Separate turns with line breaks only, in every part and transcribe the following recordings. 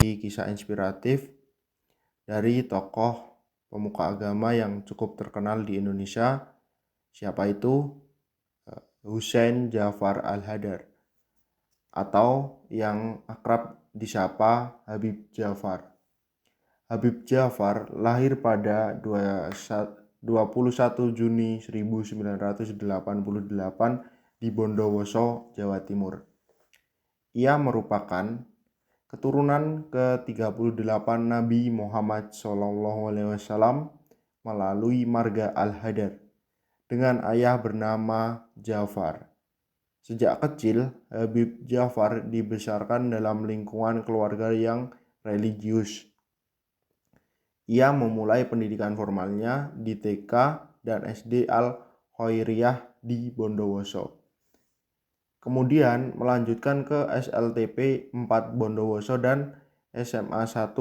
kisah inspiratif dari tokoh pemuka agama yang cukup terkenal di Indonesia. Siapa itu? Husain Ja'far Al-Hadar, atau yang akrab disapa Habib Ja'far. Habib Ja'far lahir pada 21 Juni 1988 di Bondowoso, Jawa Timur. Ia merupakan keturunan ke-38 Nabi Muhammad SAW melalui marga Al-Hadar dengan ayah bernama Ja'far. Sejak kecil, Habib Ja'far dibesarkan dalam lingkungan keluarga yang religius. Ia memulai pendidikan formalnya di TK dan SD Al-Khairiyah di Bondowoso. Kemudian melanjutkan ke SLTP 4 Bondowoso dan SMA 1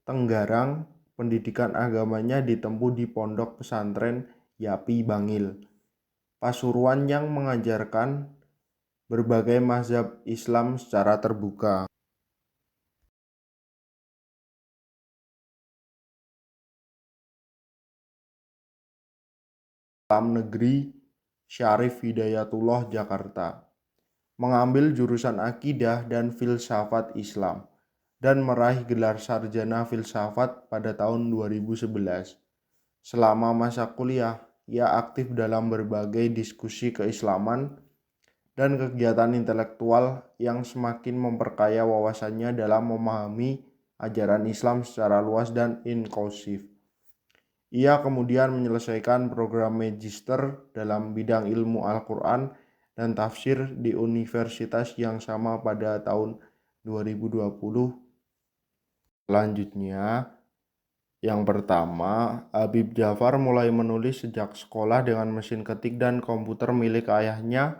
Tenggarang. Pendidikan agamanya ditempuh di Pondok Pesantren Yapi Bangil, Pasuruan, yang mengajarkan berbagai mazhab Islam secara terbuka. Islam Negeri Syarif Hidayatullah, Jakarta. Mengambil jurusan akidah dan filsafat Islam dan meraih gelar sarjana filsafat pada tahun 2011. Selama masa kuliah, ia aktif dalam berbagai diskusi keislaman dan kegiatan intelektual yang semakin memperkaya wawasannya dalam memahami ajaran Islam secara luas dan inklusif. Ia kemudian menyelesaikan program magister dalam bidang ilmu Al-Quran dan tafsir di universitas yang sama pada tahun 2020. Selanjutnya, yang pertama, Habib Ja'far mulai menulis sejak sekolah dengan mesin ketik dan komputer milik ayahnya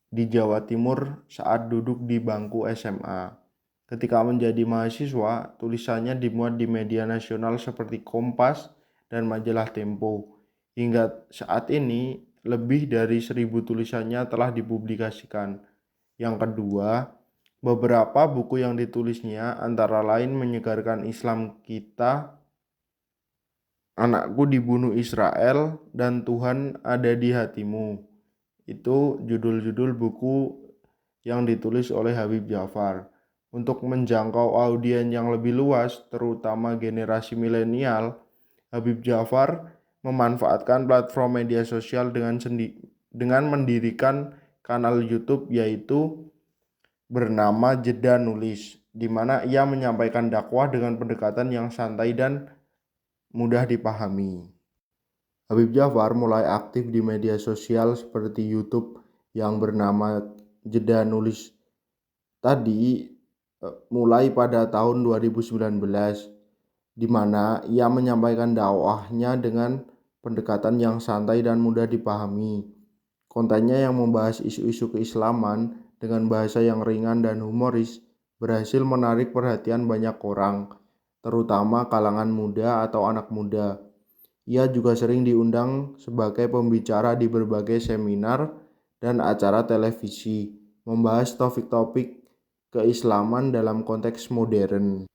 di Jawa Timur saat duduk di bangku SMA. Ketika menjadi mahasiswa, tulisannya dimuat di media nasional seperti Kompas dan majalah Tempo. Hingga saat ini, lebih dari 1.000 tulisannya telah dipublikasikan. Yang kedua, beberapa buku yang ditulisnya antara lain Menyegarkan Islam Kita, Anakku Dibunuh Israel, dan Tuhan Ada di Hatimu. Itu judul-judul buku yang ditulis oleh Habib Ja'far. Untuk menjangkau audiens yang lebih luas, terutama generasi milenial, Habib Ja'far memanfaatkan platform media sosial dengan mendirikan kanal YouTube yaitu bernama Jeda Nulis, di mana ia menyampaikan dakwah dengan pendekatan yang santai dan mudah dipahami. Habib Ja'far mulai aktif di media sosial seperti YouTube yang bernama Jeda Nulis tadi mulai pada tahun 2019, di mana ia menyampaikan dakwahnya dengan pendekatan yang santai dan mudah dipahami. Kontennya yang membahas isu-isu keislaman dengan bahasa yang ringan dan humoris berhasil menarik perhatian banyak orang, terutama kalangan muda atau anak muda. Ia juga sering diundang sebagai pembicara di berbagai seminar dan acara televisi, membahas topik-topik keislaman dalam konteks modern.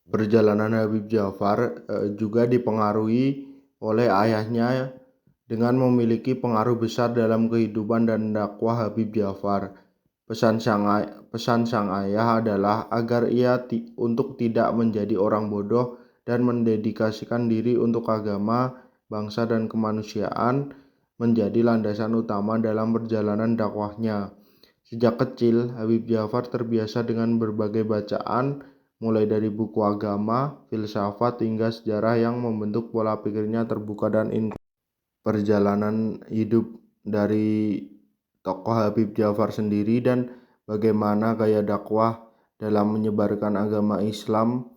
Perjalanan Habib Ja'far juga dipengaruhi oleh ayahnya dengan memiliki pengaruh besar dalam kehidupan dan dakwah Habib Ja'far. Pesan sang ayah adalah agar ia untuk tidak menjadi orang bodoh dan mendedikasikan diri untuk agama, bangsa, dan kemanusiaan menjadi landasan utama dalam perjalanan dakwahnya. Sejak kecil, Habib Ja'far terbiasa dengan berbagai bacaan, mulai dari buku agama, filsafat, hingga sejarah yang membentuk pola pikirnya terbuka dan inklusif. Perjalanan hidup dari tokoh Habib Ja'far sendiri dan bagaimana gaya dakwah dalam menyebarkan agama Islam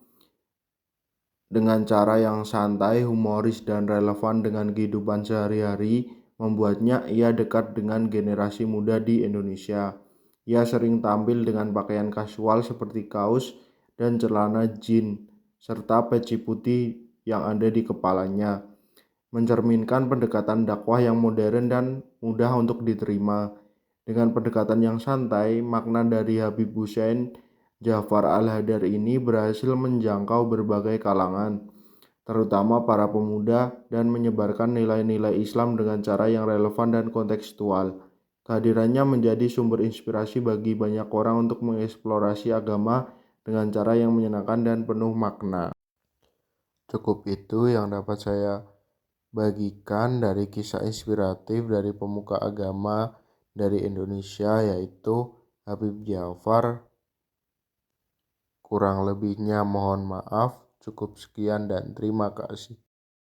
dengan cara yang santai, humoris, dan relevan dengan kehidupan sehari-hari membuatnya ia dekat dengan generasi muda di Indonesia. Ia sering tampil dengan pakaian kasual seperti kaos dan celana jeans serta peci putih yang ada di kepalanya, mencerminkan pendekatan dakwah yang modern dan mudah untuk diterima. Dengan pendekatan yang santai, makna dari Habib Husain Jafar Al-Hadar ini berhasil menjangkau berbagai kalangan, terutama para pemuda, dan menyebarkan nilai-nilai Islam dengan cara yang relevan dan kontekstual. Kehadirannya menjadi sumber inspirasi bagi banyak orang untuk mengeksplorasi agama dengan cara yang menyenangkan dan penuh makna. Cukup itu yang dapat saya bagikan dari kisah inspiratif dari pemuka agama dari Indonesia, yaitu Habib Jafar. Kurang lebihnya mohon maaf. Cukup sekian dan terima kasih.